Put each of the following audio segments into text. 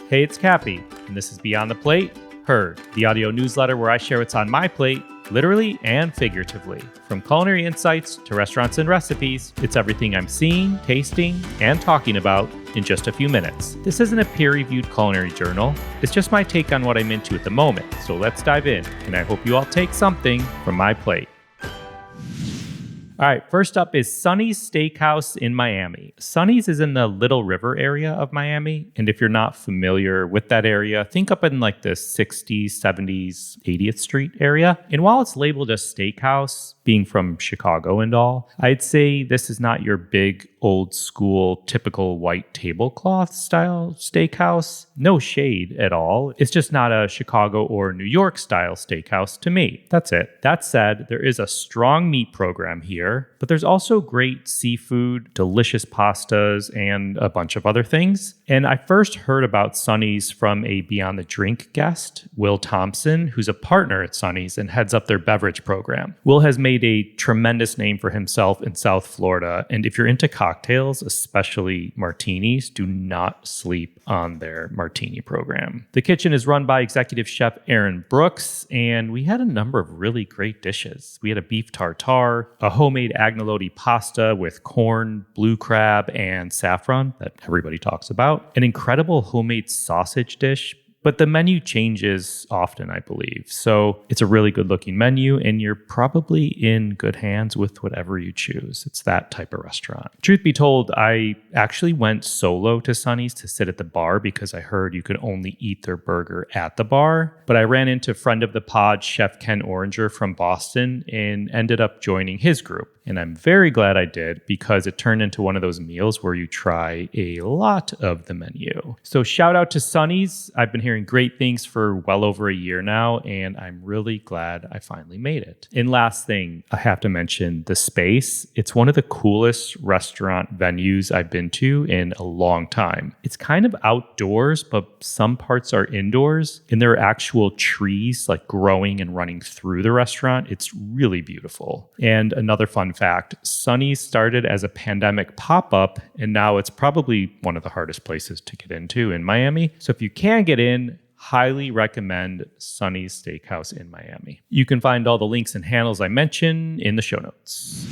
Hey, it's Kappy, and this is Beyond the Plate, Heard, the audio newsletter where I share what's on my plate, literally and figuratively. From culinary insights to restaurants and recipes, it's everything I'm seeing, tasting, and talking about in just a few minutes. This isn't a peer-reviewed culinary journal. It's just my take on what I'm into at the moment. So let's dive in, and I hope you all take something from my plate. All right, first up is Sonny's Steakhouse in Miami. Sonny's is in the Little River area of Miami. And if you're not familiar with that area, think up in like the 60s, 70s, 80th Street area. And while it's labeled a steakhouse, being from Chicago and all, I'd say this is not your big, old school, typical white tablecloth style steakhouse. No shade at all. It's just not a Chicago or New York style steakhouse to me. That's it. That said, there is a strong meat program here, but there's also great seafood, delicious pastas, and a bunch of other things. And I first heard about Sonny's from a Beyond the Drink guest, Will Thompson, who's a partner at Sonny's and heads up their beverage program. Will has made a tremendous name for himself in South Florida, and if you're into cocktails, especially martinis, do not sleep on their martini program. The kitchen is run by executive chef Aaron Brooks, and we had a number of really great dishes. We had a beef tartare, a homemade agnolotti pasta with corn, blue crab, and saffron that everybody talks about, an incredible homemade sausage dish. But the menu changes often, I believe. So it's a really good looking menu, and you're probably in good hands with whatever you choose. It's that type of restaurant. Truth be told, I actually went solo to Sonny's to sit at the bar because I heard you could only eat their burger at the bar. But I ran into friend of the pod, Chef Ken Oringer from Boston, and ended up joining his group. And I'm very glad I did because it turned into one of those meals where you try a lot of the menu. So shout out to Sonny's. I've been hearing great things for well over a year now, and I'm really glad I finally made it. And last thing, I have to mention the space. It's one of the coolest restaurant venues I've been to in a long time. It's kind of outdoors, but some parts are indoors, and there are actual trees like growing and running through the restaurant. It's really beautiful. And another fun fact, Sonny's started as a pandemic pop-up, and now it's probably one of the hardest places to get into in Miami. So if you can get in, highly recommend Sonny's Steakhouse in Miami. You can find all the links and handles I mentioned in the show notes.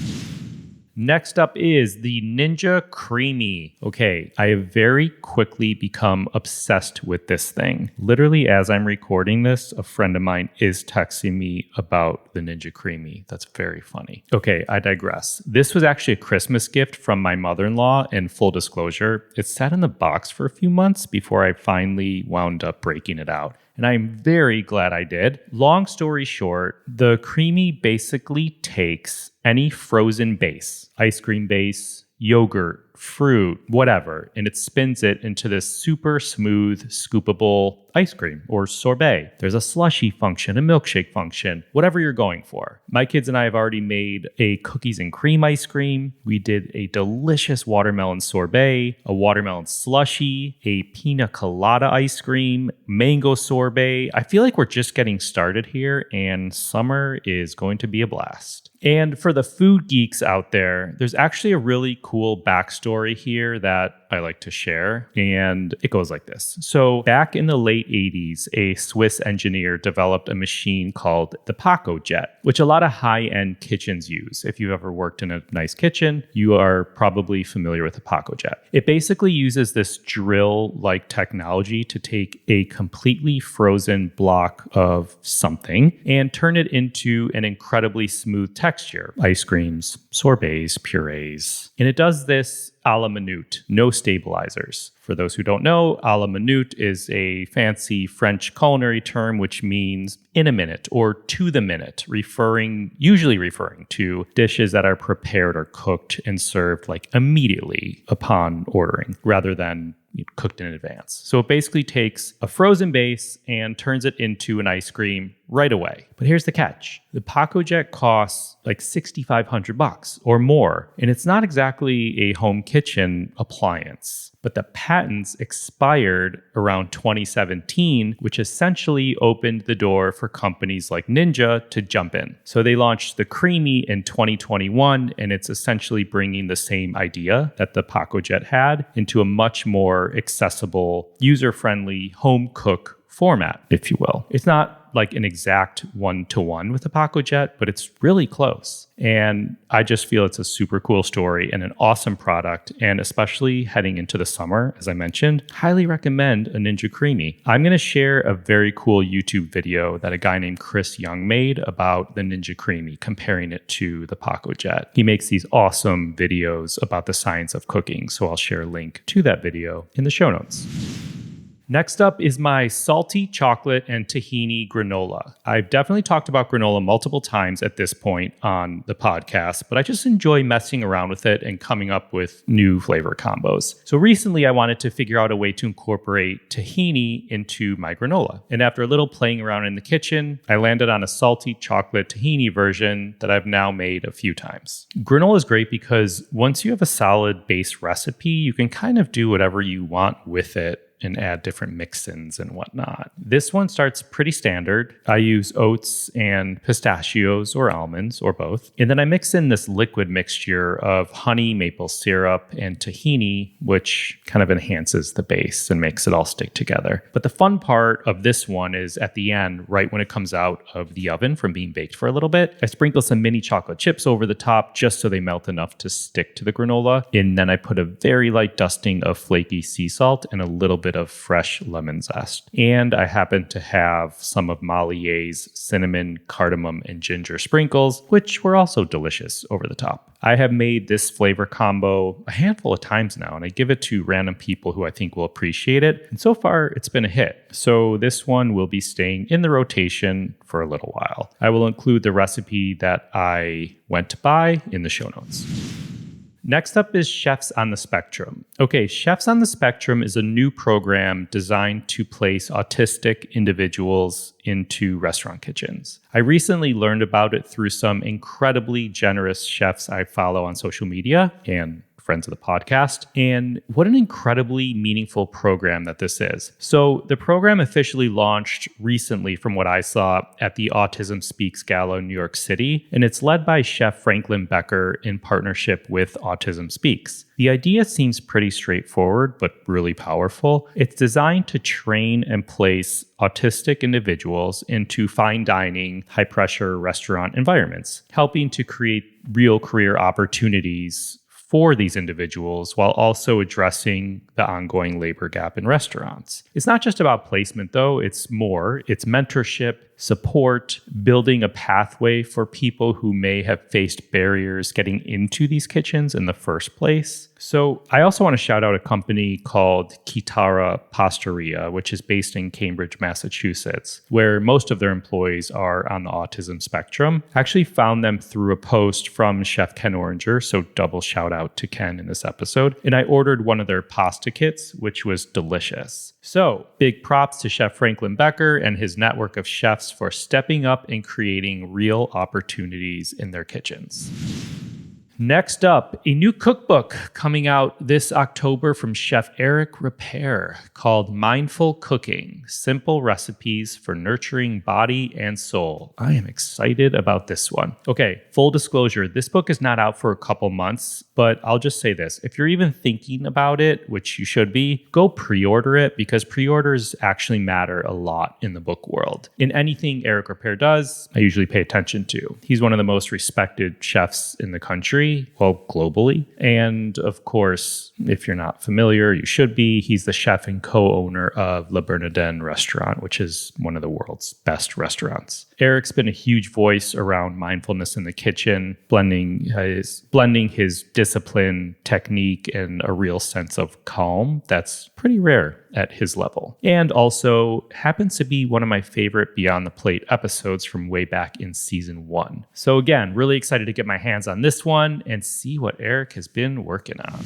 Next up is the Ninja Creamy. Okay, I have very quickly become obsessed with this thing. Literally, as I'm recording this, a friend of mine is texting me about the Ninja Creamy. That's very funny. Okay, I digress. This was actually a Christmas gift from my mother-in-law, and full disclosure, it sat in the box for a few months before I finally wound up breaking it out. And I'm very glad I did. Long story short, the Creamy basically takes any frozen base, ice cream base, yogurt, fruit, whatever, and it spins it into this super smooth, scoopable ice cream or sorbet. There's a slushy function, a milkshake function, whatever you're going for. My kids and I have already made a cookies and cream ice cream. We did a delicious watermelon sorbet, a watermelon slushy, a pina colada ice cream, mango sorbet. I feel like we're just getting started here, and summer is going to be a blast. And for the food geeks out there, there's actually a really cool backstory here that I like to share, and it goes like this. So back in the late 80s, a Swiss engineer developed a machine called the Paco Jet, which a lot of high-end kitchens use. If you've ever worked in a nice kitchen, you are probably familiar with the Paco Jet. It basically uses this drill-like technology to take a completely frozen block of something and turn it into an incredibly smooth texture. Ice creams, sorbets, purees. And it does this a la minute, no stabilizers. For those who don't know, a la minute is a fancy French culinary term which means in a minute or to the minute, usually referring to dishes that are prepared or cooked and served like immediately upon ordering rather than cooked in advance. So it basically takes a frozen base and turns it into an ice cream right away. But here's the catch. The PacoJet costs like $6,500 or more, and it's not exactly a home kitchen appliance. But the patents expired around 2017, which essentially opened the door for companies like Ninja to jump in. So they launched the Creamy in 2021, and it's essentially bringing the same idea that the PacoJet had into a much more accessible, user-friendly home cook format, if you will. It's not like an exact one-to-one with the PacoJet, but it's really close. And I just feel it's a super cool story and an awesome product. And especially heading into the summer, as I mentioned, highly recommend a Ninja Creamy. I'm going to share a very cool YouTube video that a guy named Chris Young made about the Ninja Creamy, comparing it to the PacoJet. He makes these awesome videos about the science of cooking. So I'll share a link to that video in the show notes. Next up is my salty chocolate and tahini granola. I've definitely talked about granola multiple times at this point on the podcast, but I just enjoy messing around with it and coming up with new flavor combos. So recently I wanted to figure out a way to incorporate tahini into my granola. And after a little playing around in the kitchen, I landed on a salty chocolate tahini version that I've now made a few times. Granola is great because once you have a solid base recipe, you can kind of do whatever you want with it and add different mix-ins and whatnot. This one starts pretty standard. I use oats and pistachios or almonds or both. And then I mix in this liquid mixture of honey, maple syrup, and tahini, which kind of enhances the base and makes it all stick together. But the fun part of this one is at the end, right when it comes out of the oven from being baked for a little bit, I sprinkle some mini chocolate chips over the top just so they melt enough to stick to the granola. And then I put a very light dusting of flaky sea salt and a little bit of fresh lemon zest. And I happen to have some of Malier's cinnamon, cardamom, and ginger sprinkles, which were also delicious over the top. I have made this flavor combo a handful of times now, and I give it to random people who I think will appreciate it. And so far, it's been a hit. So this one will be staying in the rotation for a little while. I will include the recipe that I went to buy in the show notes. Next up is Chefs on the Spectrum. Okay, Chefs on the Spectrum is a new program designed to place autistic individuals into restaurant kitchens. I recently learned about it through some incredibly generous chefs I follow on social media and friends of the podcast. And what an incredibly meaningful program that this is. So the program officially launched recently from what I saw at the Autism Speaks Gala in New York City, and it's led by Chef Franklin Becker in partnership with Autism Speaks. The idea seems pretty straightforward, but really powerful. It's designed to train and place autistic individuals into fine dining, high-pressure restaurant environments, helping to create real career opportunities for these individuals while also addressing the ongoing labor gap in restaurants. It's not just about placement, though. It's more. It's mentorship, support, building a pathway for people who may have faced barriers getting into these kitchens in the first place. So I also want to shout out a company called Kitara Pastoria, which is based in Cambridge, Massachusetts, where most of their employees are on the autism spectrum. I actually found them through a post from Chef Ken Oringer, so double shout out to Ken in this episode. And I ordered one of their pasta kits, which was delicious. So big props to Chef Franklin Becker and his network of chefs for stepping up and creating real opportunities in their kitchens. Next up, a new cookbook coming out this October from Chef Eric Repair called Mindful Cooking: Simple Recipes for Nurturing Body and Soul. I am excited about this one. Okay, full disclosure, this book is not out for a couple months, but I'll just say this. If you're even thinking about it, which you should be, go pre-order it because pre-orders actually matter a lot in the book world. In anything Eric Repair does, I usually pay attention to. He's one of the most respected chefs in the country, well, globally. And of course, if you're not familiar, you should be. He's the chef and co-owner of Le Bernardin restaurant, which is one of the world's best restaurants. Eric's been a huge voice around mindfulness in the kitchen, blending his discipline, technique, and a real sense of calm that's pretty rare at his level. And also happens to be one of my favorite Beyond the Plate episodes from way back in season 1. So again, really excited to get my hands on this one and see what Eric has been working on.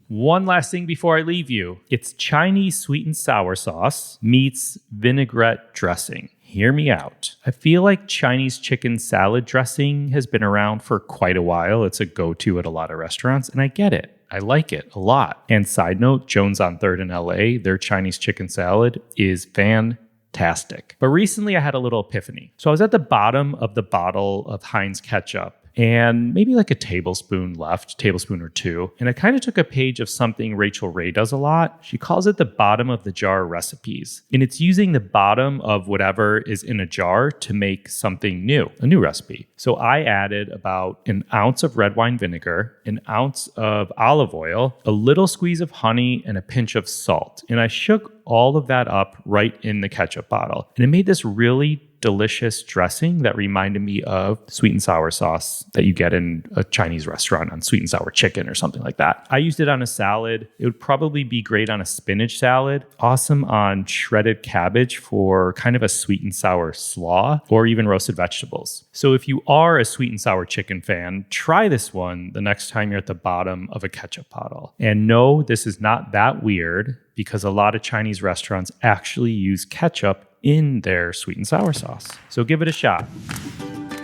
One last thing before I leave you. It's Chinese sweet and sour sauce meets vinaigrette dressing. hear me out. I feel like Chinese chicken salad dressing has been around for quite a while. It's a go-to at a lot of restaurants, and I get it. I like it a lot. And side note, Jones on 3rd in LA, their Chinese chicken salad is fantastic. But recently I had a little epiphany. So I was at the bottom of the bottle of Heinz ketchup and maybe like a tablespoon left, tablespoon or two. And I kind of took a page of something Rachel Ray does a lot. She calls it the bottom of the jar recipes. And it's using the bottom of whatever is in a jar to make something new, a new recipe. So I added about an ounce of red wine vinegar, an ounce of olive oil, a little squeeze of honey, and a pinch of salt. And I shook all of that up right in the ketchup bottle. And it made this really delicious dressing that reminded me of sweet and sour sauce that you get in a Chinese restaurant on sweet and sour chicken or something like that. I used it on a salad. It would probably be great on a spinach salad, awesome on shredded cabbage for kind of a sweet and sour slaw, or even roasted vegetables. So if you are a sweet and sour chicken fan, try this one the next time you're at the bottom of a ketchup bottle. And no, this is not that weird because a lot of Chinese restaurants actually use ketchup in their sweet and sour sauce. So give it a shot.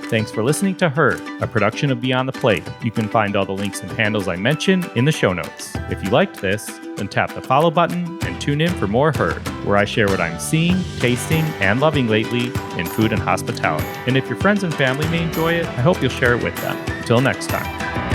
Thanks for listening to Her, a production of Beyond the Plate. You can find all the links and handles I mentioned in the show notes. If you liked this, then tap the follow button and tune in for more Her, where I share what I'm seeing, tasting, and loving lately in food and hospitality. And if your friends and family may enjoy it, I hope you'll share it with them. Until next time.